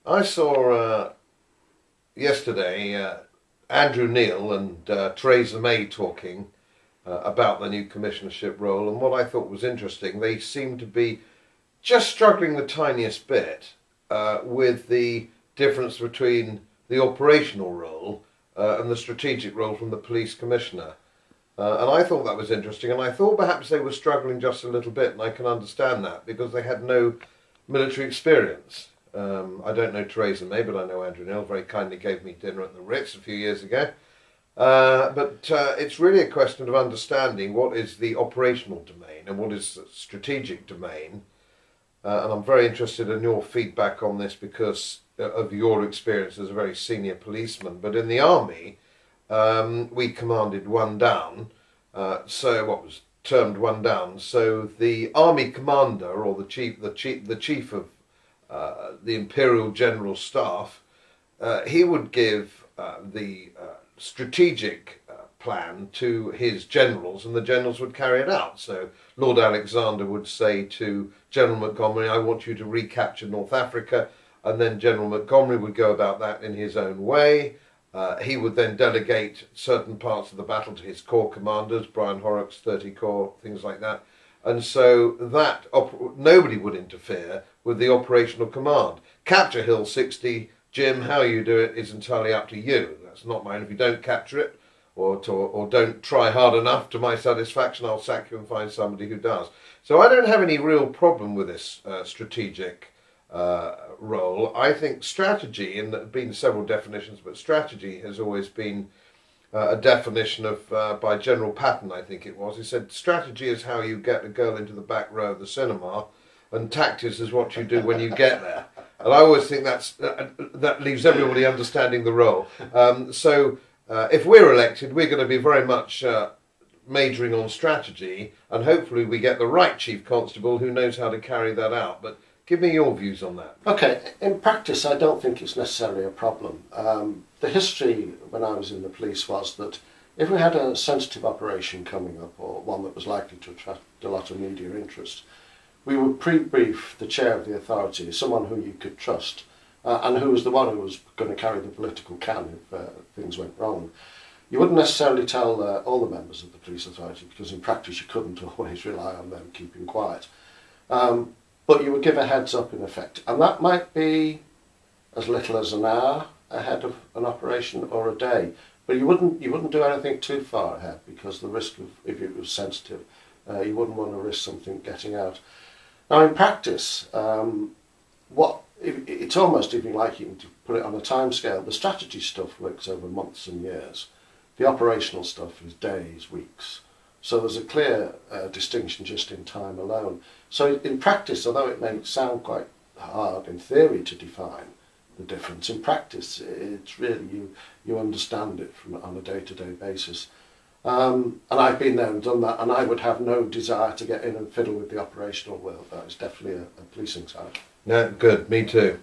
I saw yesterday Andrew Neil and Theresa May talking about the new commissionership role, and what I thought was interesting, they seem to be just struggling the tiniest bit with the difference between the operational role and the strategic role from the police commissioner. And I thought that was interesting, and I thought perhaps they were struggling just a little bit, and I can understand that because they had no military experience. I don't know Theresa May, but I know Andrew Neil very kindly gave me dinner at the Ritz a few years ago. But it's really a question of understanding what is the operational domain and what is the strategic domain. And I'm very interested in your feedback on this because of your experience as a very senior policeman. But in the army, we commanded one down, so what was termed one down. So the army commander, or the chief of the Imperial General Staff, he would give the strategic plan to his generals, and the generals would carry it out. So Lord Alexander would say to General Montgomery, I want you to recapture North Africa, and then General Montgomery would go about that in his own way. He would then delegate certain parts of the battle to his corps commanders, Brian Horrocks, 30 Corps, things like that. And so that nobody would interfere with the operational command. Capture Hill 60, Jim, how you do it is entirely up to you. That's not mine. If you don't capture it or don't try hard enough to my satisfaction, I'll sack you and find somebody who does. So I don't have any real problem with this strategic role. I think strategy, and there have been several definitions, but strategy has always been a definition of, by General Patton, I think it was. He said, strategy is how you get a girl into the back row of the cinema, and tactics is what you do when you get there. And I always think that leaves everybody understanding the role. So if we're elected, we're going to be very much majoring on strategy, and hopefully we get the right Chief Constable who knows how to carry that out. But give me your views on that. Okay, in practice I don't think it's necessarily a problem. The history when I was in the police was that if we had a sensitive operation coming up, or one that was likely to attract a lot of media interest, we would pre-brief the chair of the authority, someone who you could trust, and who was the one who was going to carry the political can if things went wrong. You wouldn't necessarily tell all the members of the police authority, because in practice you couldn't always rely on them keeping quiet. But you would give a heads up in effect, and that might be as little as an hour ahead of an operation or a day. But you wouldn't do anything too far ahead, because the risk of, if it was sensitive, you wouldn't want to risk something getting out. Now in practice, it's almost even like you can put it on a time scale. The strategy stuff works over months and years. The operational stuff is days, weeks. So there's a clear distinction just in time alone. So in practice, although it may sound quite hard in theory to define the difference, in practice it's really, you understand it on a day-to-day basis. And I've been there and done that, and I would have no desire to get in and fiddle with the operational world. That is definitely a policing side. No, good, me too.